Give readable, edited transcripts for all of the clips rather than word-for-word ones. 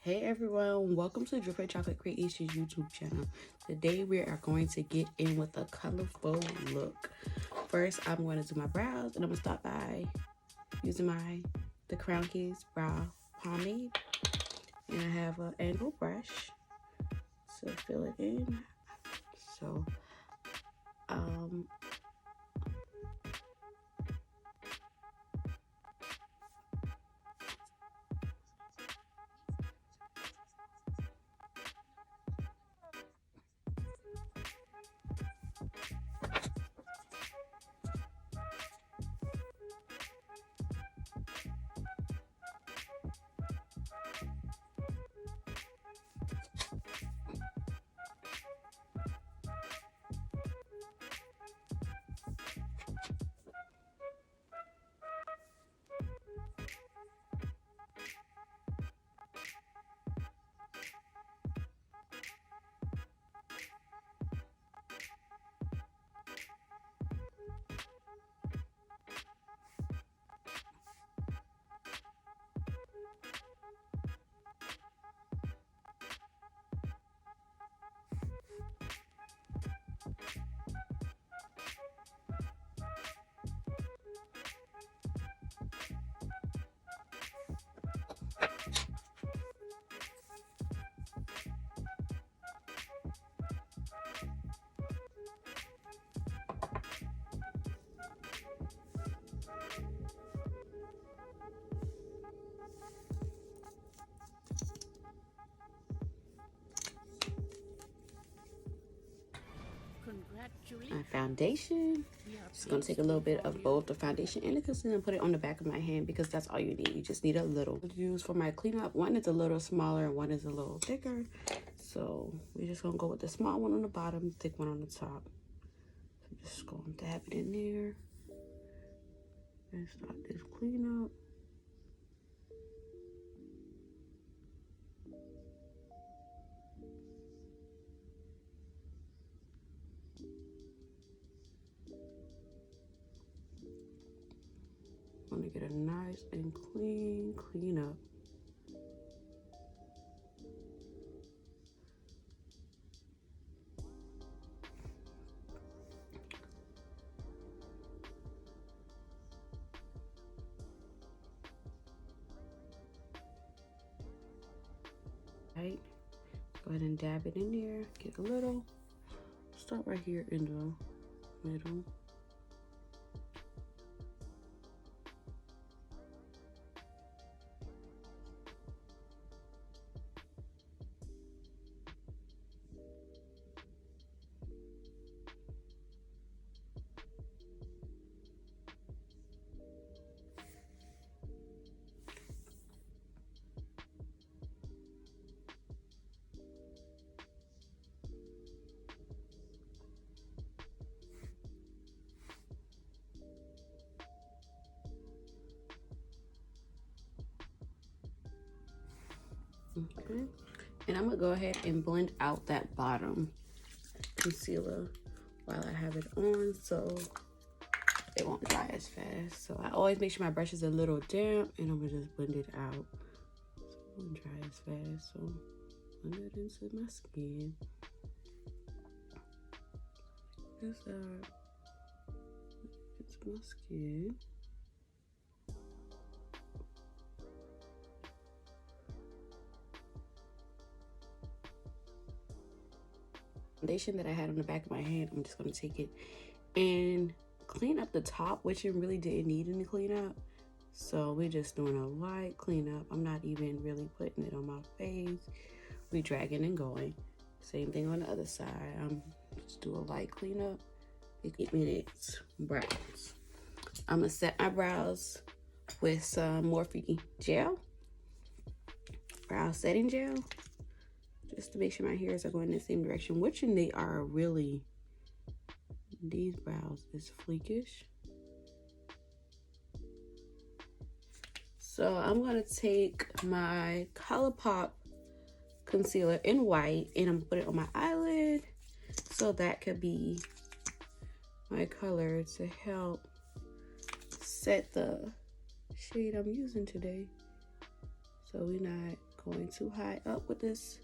Hey everyone, welcome to Dipbrow Chocolate Creations YouTube channel. Today we are going to get in with a colorful look. First, I'm going to do my brows, and I'm going to start by using the Crown Keys Brow Pomade. And I have an angle brush to fill it in. So, my foundation. Just gonna take a little bit of both the foundation and the concealer and put it on the back of my hand because that's all you need. You just need a little. To use for my cleanup, one is a little smaller and one is a little thicker. So we're just gonna go with the small one on the bottom, thick one on the top. So just gonna dab it in there and start this cleanup. Want to get a nice and clean up. Right, go ahead and dab it in there. Get a little. Start right here in the middle. Okay, and I'm gonna go ahead and blend out that bottom concealer while I have it on so it won't dry as fast. So I always make sure my brush is a little damp, and I'm gonna just blend it out so it won't dry as fast. So blend it into my skin. This it's my skin. Foundation that I had on the back of my hand, I'm just going to take it and clean up the top, which it really didn't need any cleanup. So we're just doing a light cleanup. I'm not even really putting it on my face. We dragging and going. Same thing on the other side. I'm just do a light cleanup. 8 minutes brows. I'm gonna set my brows with some Morphe gel, brow setting gel, just to make sure my hairs are going in the same direction, which and they are really. These brows is fleekish. So I'm gonna take my ColourPop concealer in white and I'm gonna put it on my eyelid so that could be my color to help set the shade I'm using today. So we're not going too high up with this.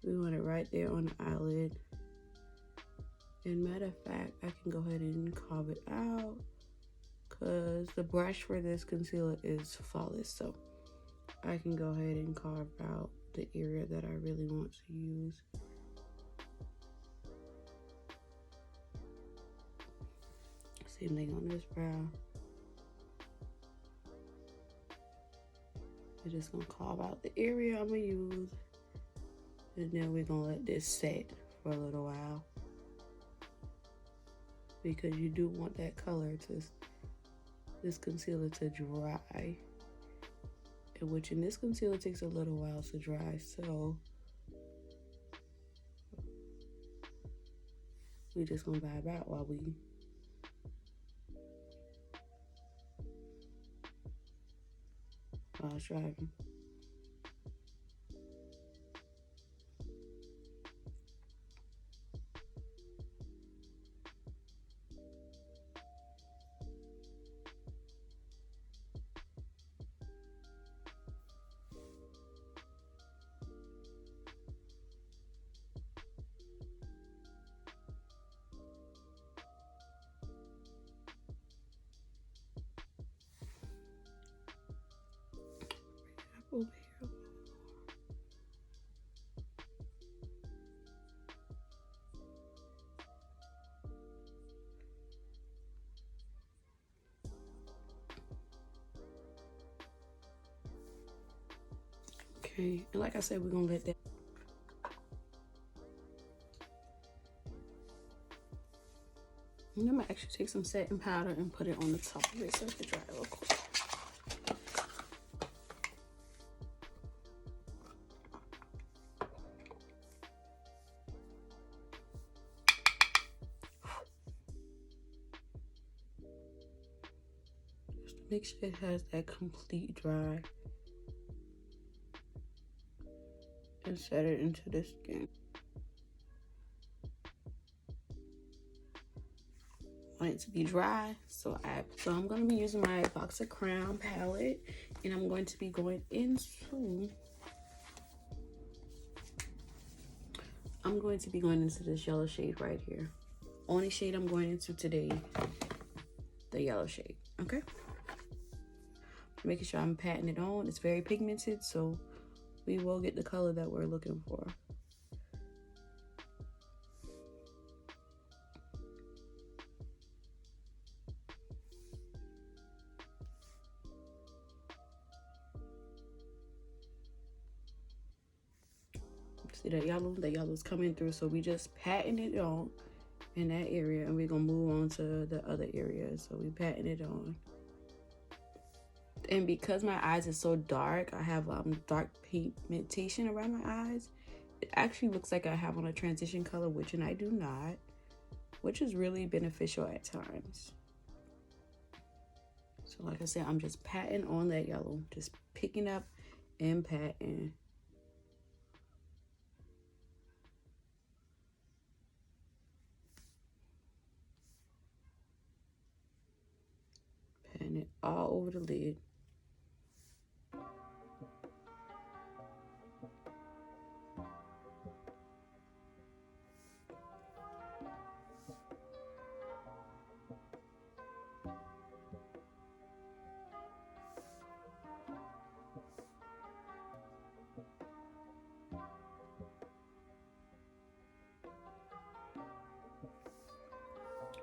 We want it right there on the eyelid. And matter of fact, I can go ahead and carve it out because the brush for this concealer is flawless. So I can go ahead and carve out the area that I really want to use. Same thing on this brow. We're just gonna carve out the area I'm gonna use, and then we're gonna let this set for a little while because you do want that color to, this concealer to dry, and which in this concealer takes a little while to dry, so we just gonna vibe out while I was driving. Over here. Okay, and like I said, we're gonna let that. And I'm gonna actually take some setting powder and put it on the top of it so it can dry real quick. Just to make sure it has that complete dry. And set it into the skin. I want it to be dry, so I'm going to be using my Box of Crown palette, and I'm going to be going into this yellow shade right here. Only shade I'm going into today, the yellow shade. Okay, making sure I'm patting it on. It's very pigmented, so we will get the color that we're looking for. See that yellow? The yellow's coming through, so we just patting it on in that area, and we're gonna move on to the other areas. So we patting it on. And because my eyes are so dark, I have dark pigmentation around my eyes. It actually looks like I have on a transition color, which I do not, which is really beneficial at times. So like I said, I'm just patting on that yellow, just picking up and patting. Patting it all over the lid.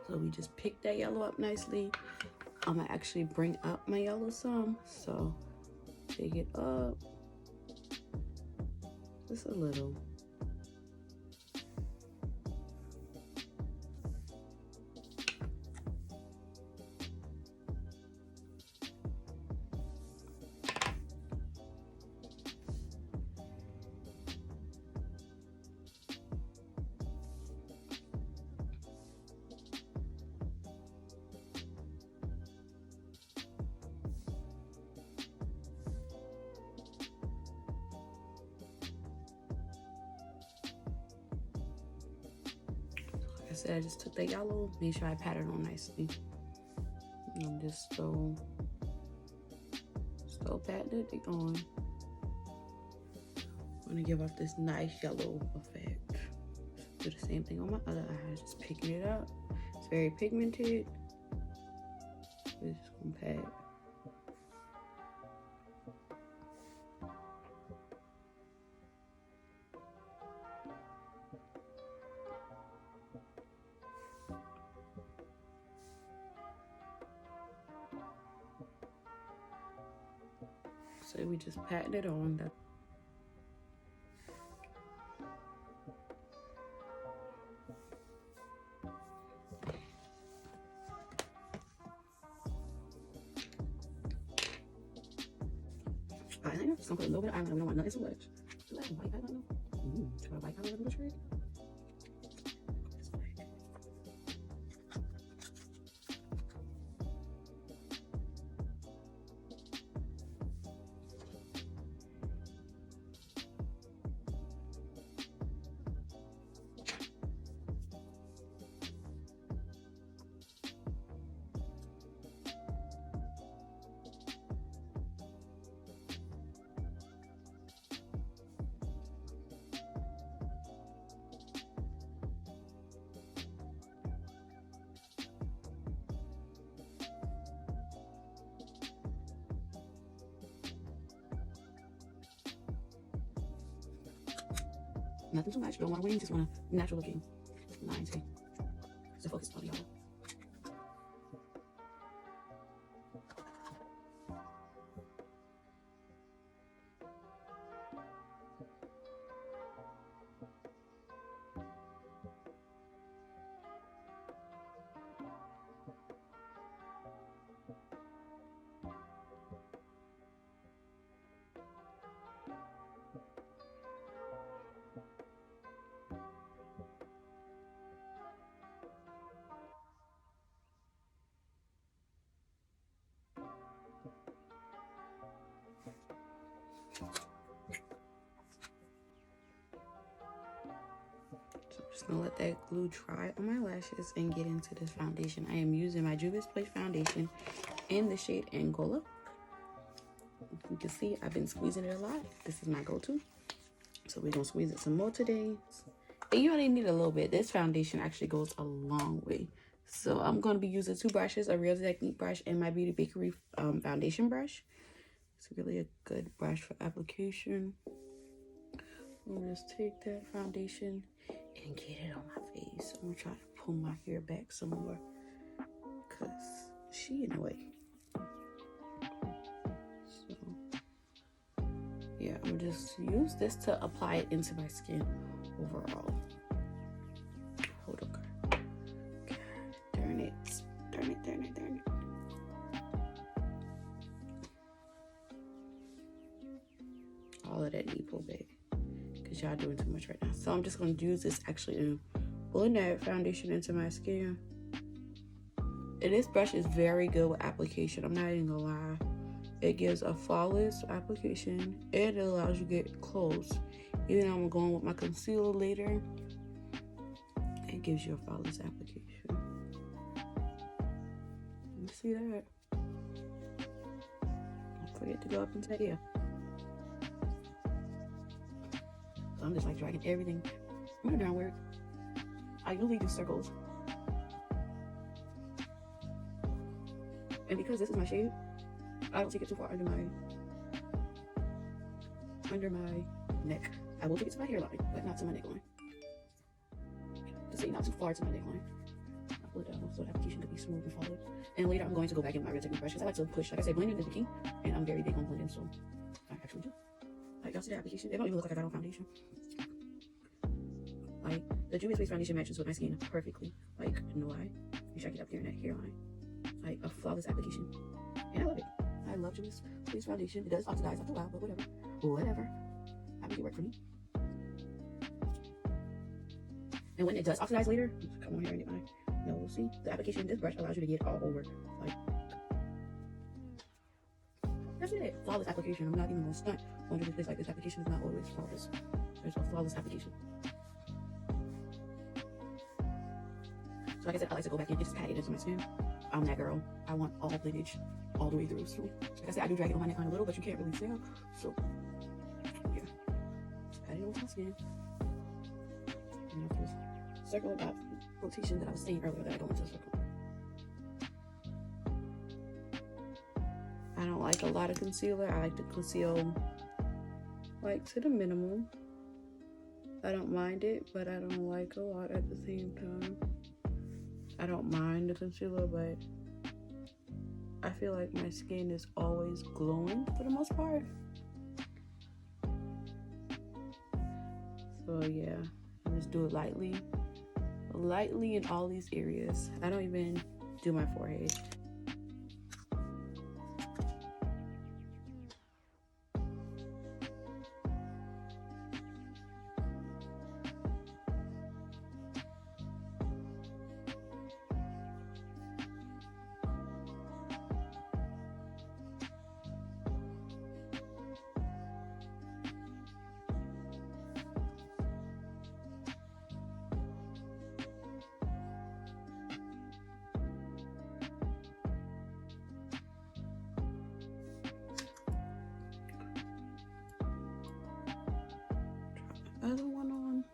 So we just pick that yellow up nicely. I'm gonna actually bring up my yellow some. So take it up just a little. Like I said, I just took the yellow, made sure I pat it on nicely. And I'm just still patting it on. I'm gonna give off this nice yellow effect. Do the same thing on my other eye, just picking it up. It's very pigmented. We're just gonna pat. So we just patting it on. Eyeliner, just gonna put a little bit of eyeliner. We don't want nothing so much. Do I have white eyeliner? Should I white eyeliner in the shade? Nothing too much. Don't want to wing. Just want a natural looking line. See, so focus on y'all. Just gonna let that glue dry on my lashes and get into this foundation. I am using my Juvia's Place foundation in the shade Angola. You can see I've been squeezing it a lot. This is my go-to. So we're gonna squeeze it some more today. And you only need a little bit. This foundation actually goes a long way. So I'm gonna be using two brushes, a Real Technique brush and my Beauty Bakery foundation brush. It's really a good brush for application. I'm gonna just take that foundation and get it on my face. I'm gonna try to pull my hair back some more because she in the way. So yeah, I'm gonna just use this to apply it into my skin overall. Hold on. God, darn it. Darn it, darn it, darn it. All of that need pull back because y'all doing too much right now. So I'm just going to use this actually to blend that foundation into my skin. And this brush is very good with application. I'm not even gonna lie. It gives a flawless application and it allows you to get close. Even though I'm going with my concealer later, it gives you a flawless application. You see that? Don't forget to go up into here. So I'm just like dragging everything from the downward. I usually do circles. And because this is my shade, I don't take it too far under my neck. I will take it to my hairline, but not to my neckline. To say not too far to my neckline. I'll pull it down so the application could be smooth and flawless. And later I'm going to go back in my Real Technique brush because I like to push. Like I said, blending is the key, and I'm very big on blending, so I actually do. Like y'all see the application? It don't even look like I got on foundation. Like the Juvia's Place foundation matches with my skin perfectly. Like no lie, you should get up here in that hairline. Like a flawless application, and I love it. I love Juvia's Place foundation. It does oxidize after a while, but whatever. Whatever. I make it work for me. And when it does oxidize later, come on here and get my nose. See, the application in this brush allows you to get all over. Like that's it. Flawless application. I'm not even gonna stunt on Juvia's Place. Like this application is not always flawless. There's a flawless application. So like I said, I like to go back in and just pat it into my skin. I'm that girl. I want all blendage all the way through. So like I said, I do drag it on my neckline a little, but you can't really tell. So yeah, just pat it over my skin. And I just circle that rotation that I was saying earlier that I go into a circle. I don't like a lot of concealer. I like to conceal like to the minimum. I don't mind it, but I don't like a lot at the same time. I don't mind the concealer, but I feel like my skin is always glowing for the most part. So yeah, I just do it lightly in all these areas. I don't even do my forehead. Other one on.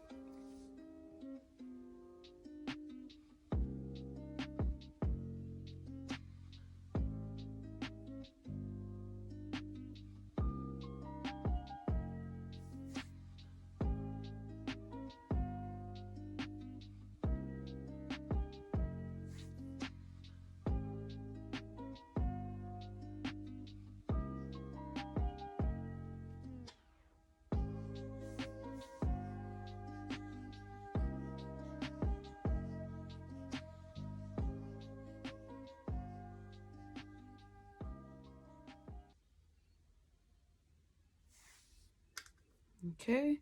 Okay,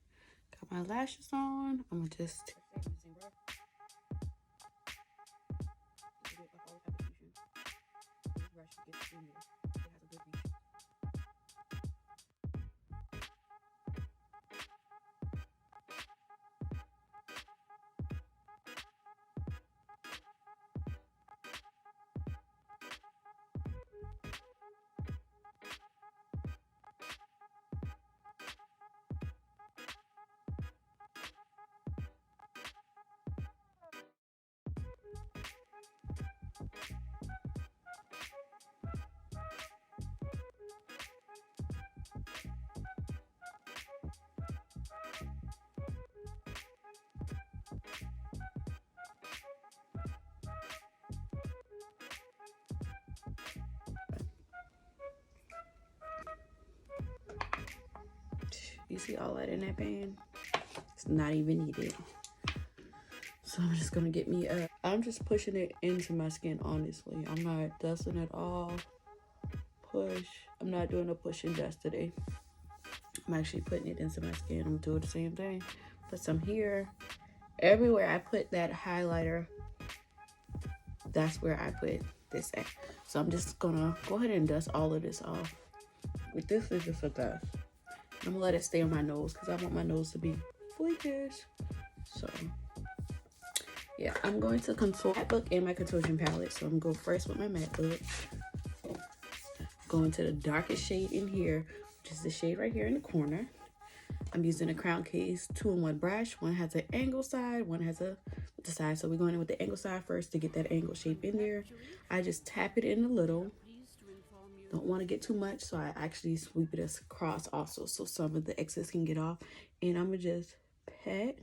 got my lashes on. I'm gonna just you see all that in that pan? It's not even needed. So I'm just gonna get me a, I'm just pushing it into my skin, honestly. I'm not dusting at all. Push. I'm not doing a push and dust today. I'm actually putting it into my skin. I'm doing the same thing. Put some here. Everywhere I put that highlighter, that's where I put this at. So I'm just gonna go ahead and dust all of this off. But this is just a dust. I'm gonna let it stay on my nose because I want my nose to be freakish. So yeah, I'm going to contour matte book and my contortion palette. So I'm gonna go first with my matte book. Go into the darkest shade in here, which is the shade right here in the corner. I'm using a crown case 2-in-1 brush. One has an angle side, one has a the side. So we're going in with the angle side first to get that angle shape in there. I just tap it in a little. Don't want to get too much, so I actually sweep it across also so some of the excess can get off. And I'm gonna just pat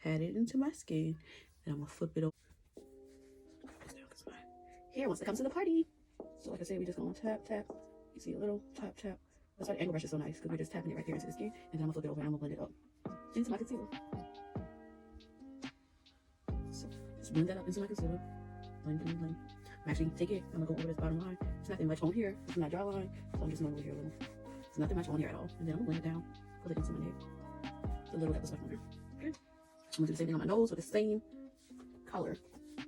it into my skin, and I'm gonna flip it over here once it comes to the party. So like I said, we just gonna tap. You see a little tap. That's why the angle brush is so nice, because we're just tapping it right there into the skin, and then I'm gonna flip it over and I'm gonna blend it up into my concealer. So just blend that up into my concealer. Blend. I'm actually take it. I'm gonna go over this bottom line. There's nothing much on here. It's not dry line, so I'm just going over here a little. There's nothing much on here at all. And then I'm gonna blend it down, put it into my neck. The little that was left on there. Okay. I'm gonna do the same thing on my nose with the same color.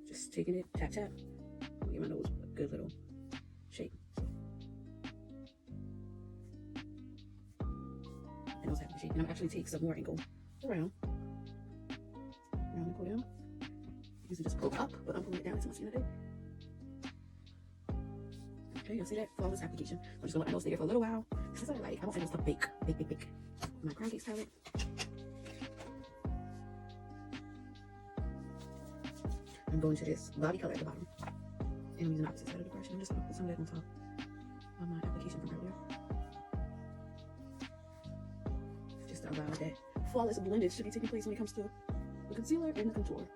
Just taking it, tap. I'm gonna give my nose a good little shape. And nose having shape. And I'm actually take some more and go around and go down. Usually just pull up, but I'm pulling it down into my skin today. Okay, you see that flawless application. I'm just gonna let those stay there for a little while. This is like I don't say this to bake. My crown cake palette. I'm going to this body color at the bottom. And I'm using the opposite side of the brush. And I'm just gonna put some of that on top of my application from earlier. Just to allow that flawless blendage to be taking place when it comes to the concealer and the contour.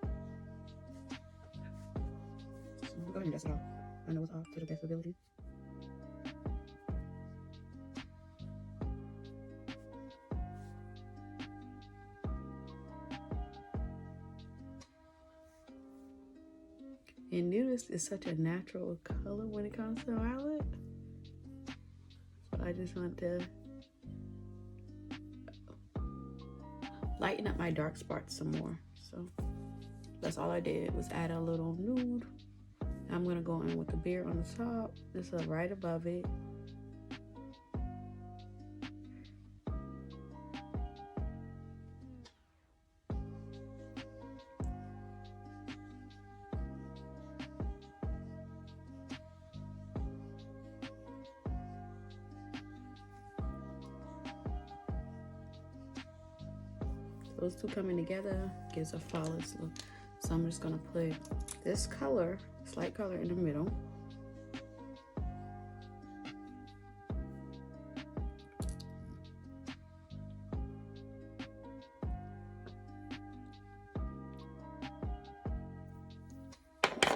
So go ahead and dust it off. I know it's off to the best ability. And nudist is such a natural color when it comes to violet. So I just want to lighten up my dark spots some more. So that's all I did was add a little nude. I'm gonna go in with the beard on the top, just right above it. Those two coming together gives a flawless look. So I'm just gonna put this color, slight color in the middle.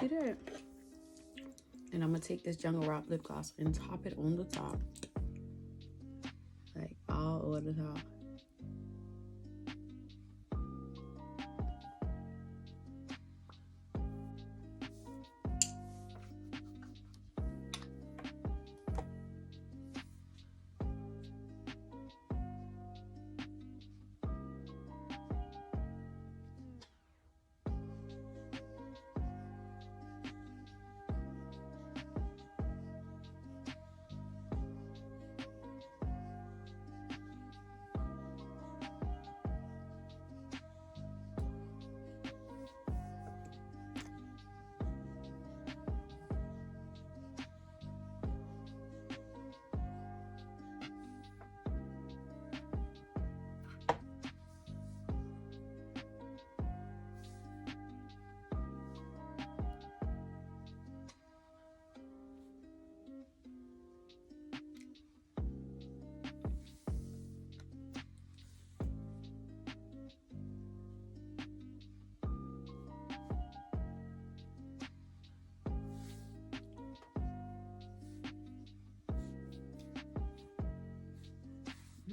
See that? And I'm gonna take this Jungle Rock lip gloss and top it on the top. Like all over the top.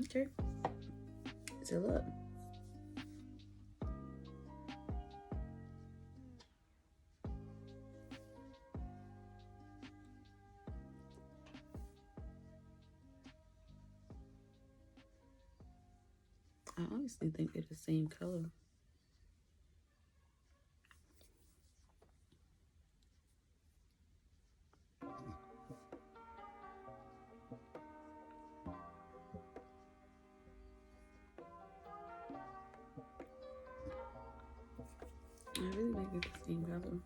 Okay, so look. I honestly think they're the same color. I really think it's the same color.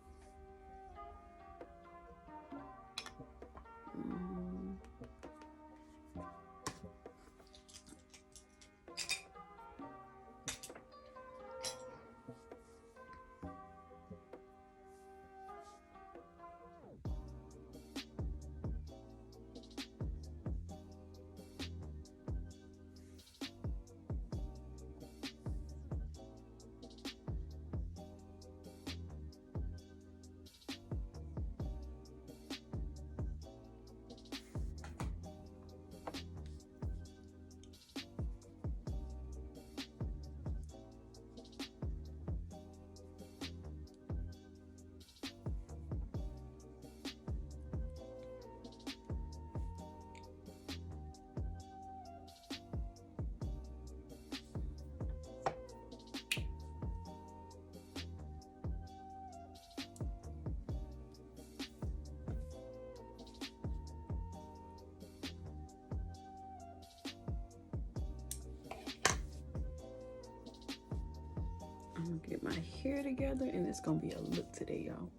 I'm gonna get my hair together and it's gonna be a look today, y'all.